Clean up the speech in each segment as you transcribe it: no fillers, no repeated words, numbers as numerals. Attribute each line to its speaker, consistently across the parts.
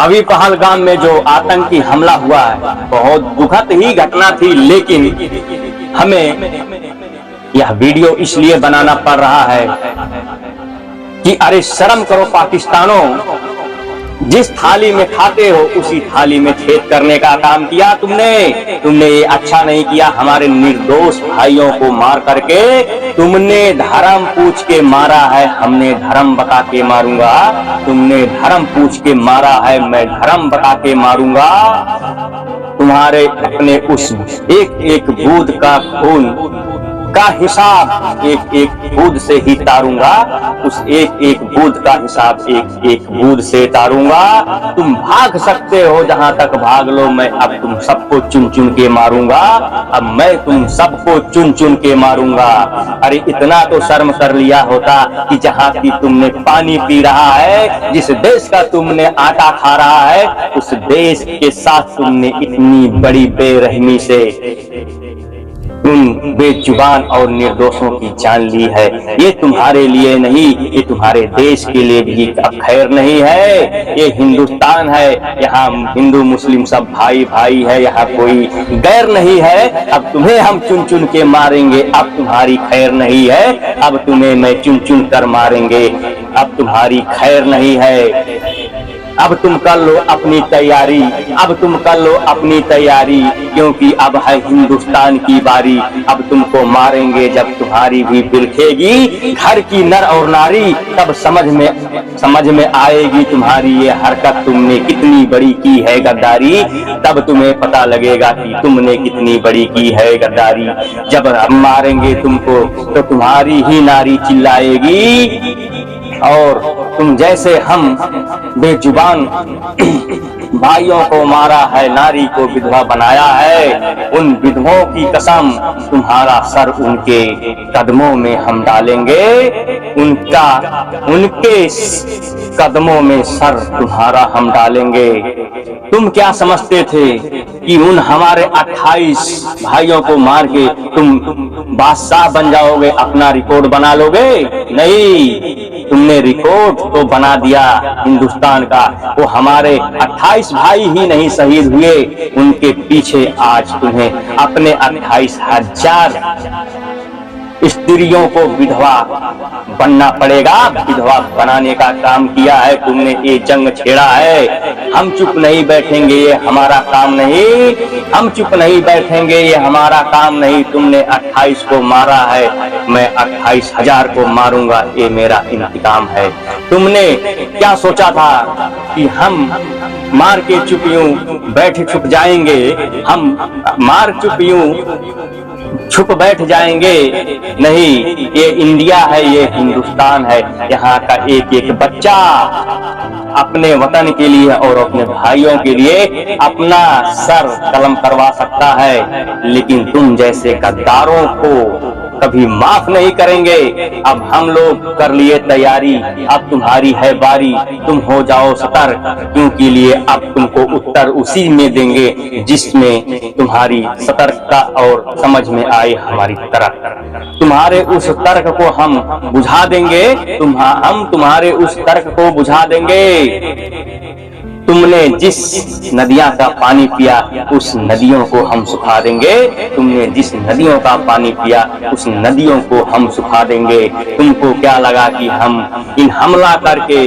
Speaker 1: अभी पहलगाम में जो आतंकी हमला हुआ है बहुत दुखद ही घटना थी, लेकिन हमें यह वीडियो इसलिए बनाना पड़ रहा है कि अरे शर्म करो पाकिस्तानों, जिस थाली में खाते हो उसी थाली में छेद करने का काम किया तुमने ये अच्छा नहीं किया। हमारे निर्दोष भाइयों को मार करके तुमने धर्म पूछ के मारा है, हमने धर्म बता के मारूंगा। तुमने धर्म पूछ के मारा है, मैं धर्म बता के मारूंगा। तुम्हारे अपने उस एक एक बूंद का खून का हिसाब एक एक बूंद से ही तारूंगा। उस एक एक बूंद का हिसाब एक एक बूंद से तारूंगा। तुम भाग सकते हो जहां तक भाग लो, मैं अब तुम सबको चुन चुन के मारूंगा। अब मैं तुम सबको चुन चुन के मारूंगा। अरे इतना तो शर्म कर लिया होता कि जहां की तुमने पानी पी रहा है, जिस देश का तुमने आटा खा रहा है, उस देश के साथ तुमने इतनी बड़ी बेरहमी से उन बेजुबान और निर्दोषों की जान ली है। ये तुम्हारे लिए नहीं, ये तुम्हारे देश के लिए भी खैर नहीं है। ये हिंदुस्तान है, यहाँ हिंदू मुस्लिम सब भाई भाई है, यहाँ कोई गैर नहीं है। अब तुम्हें हम चुन चुन के मारेंगे, अब तुम्हारी खैर नहीं है। अब तुम्हें मैं चुन चुन कर मारेंगे, अब तुम्हारी खैर नहीं है। अब तुम कर लो अपनी तैयारी, अब तुम कर लो अपनी तैयारी, क्योंकि अब है हिंदुस्तान की बारी। अब तुमको मारेंगे जब तुम्हारी भी बिलखेगी घर की नर और नारी, तब समझ में आएगी तुम्हारी ये हरकत तुमने कितनी बड़ी की है गद्दारी। तब तुम्हें पता लगेगा कि तुमने कितनी बड़ी की है गद्दारी। जब हम मारेंगे तुमको तो तुम्हारी ही नारी चिल्लाएगी, और तुम जैसे हम बेजुबान भाइयों को मारा है, नारी को विधवा बनाया है, उन विधवों की कसम तुम्हारा सर उनके कदमों में हम डालेंगे। उनके कदमों में सर तुम्हारा हम डालेंगे। तुम क्या समझते थे कि उन हमारे 28 भाइयों को मार के तुम बादशाह बन जाओगे, अपना रिकॉर्ड बना लोगे? नहीं, तुमने रिकॉर्ड तो बना दिया हिंदुस्तान का। वो हमारे 28 भाई ही नहीं शहीद हुए, उनके पीछे आज तुम्हें अपने 28,000 स्त्रियों को विधवा बनना पड़ेगा। विधवा बनाने का काम किया है तुमने, ये जंग छेड़ा है। हम चुप नहीं बैठेंगे, ये हमारा काम नहीं। हम चुप नहीं बैठेंगे, ये हमारा काम नहीं। तुमने 28 को मारा है, मैं 28,000 को मारूंगा, ये मेरा इंतकाम है। तुमने क्या सोचा था कि हम मार के चुप यूं बैठ छुप जाएंगे, हम मार चुप यूं छुप बैठ जाएंगे? नहीं, ये इंडिया है, ये हिंदुस्तान है। यहाँ का एक एक बच्चा अपने वतन के लिए और अपने भाइयों के लिए अपना सर कलम करवा सकता है, लेकिन तुम जैसे गद्दारों को कभी माफ नहीं करेंगे। अब हम लोग कर लिए तैयारी, अब तुम्हारी है बारी। तुम हो जाओ सतर्क, क्योंकि लिए अब तुमको उत्तर उसी में देंगे जिसमें तुम्हारी सतर्कता और समझ में आए हमारी तरफ। तुम्हारे उस तर्क को हम बुझा देंगे, हम तुम्हारे उस तर्क को बुझा देंगे। तुमने जिस नदियां का पानी पिया उस नदियों को हम सुखा देंगे। तुमने जिस नदियों का पानी पिया उस नदियों को हम सुखा देंगे। तुमको क्या लगा कि हम इन हमला करके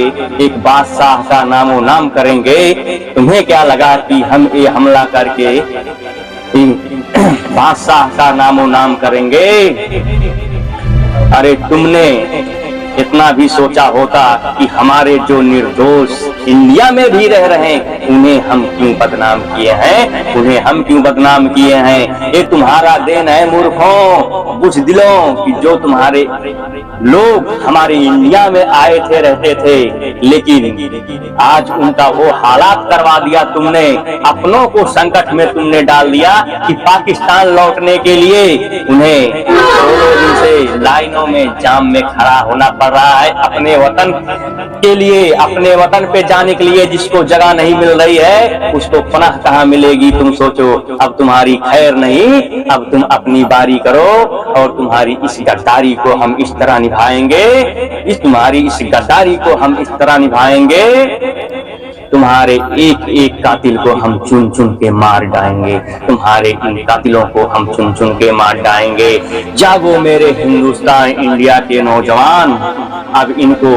Speaker 1: एक बादशाह का नामो नाम करेंगे? तुम्हें क्या लगा कि हम ये हमला करके बादशाह का नामो नाम करेंगे? अरे तुमने इतना भी सोचा होता कि हमारे जो निर्दोष इंडिया में भी रह रहे हैं उन्हें हम क्यों बदनाम किए हैं, उन्हें हम क्यों बदनाम किए हैं? ये तुम्हारा देन है मूर्खों, बुझ दिलों, कि जो तुम्हारे लोग हमारे इंडिया में आए थे, रहते थे, लेकिन आज उनका वो हालात करवा दिया तुमने। अपनों को संकट में तुमने डाल दिया कि पाकिस्तान लौटने के लिए उन्हें 2 दिन से लाइनों में जाम में खड़ा होना पड़ रहा है अपने वतन के लिए। अपने वतन पे जाने के लिए जिसको जगह नहीं मिल रही है उसको पनाह कहाँ मिलेगी? तुम सोचो, अब तुम्हारी खैर नहीं। अब तुम अपनी बारी करो और तुम्हारी इस गद्दारी को हम इस तरह निभाएंगे, तुम्हारी इस गद्दारी को हम इस तरह निभाएंगे तुम्हारे एक एक कातिल को हम चुन चुन के मार डालेंगे, तुम्हारे इन कातिलों को हम चुन चुन के मार डालेंगे। जागो मेरे हिंदुस्तान इंडिया के नौजवान, अब इनको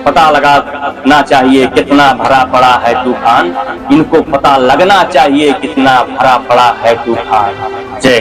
Speaker 1: पता लगाना चाहिए कितना भरा पड़ा है तूफान, इनको पता लगना चाहिए कितना भरा पड़ा है तूफान। जय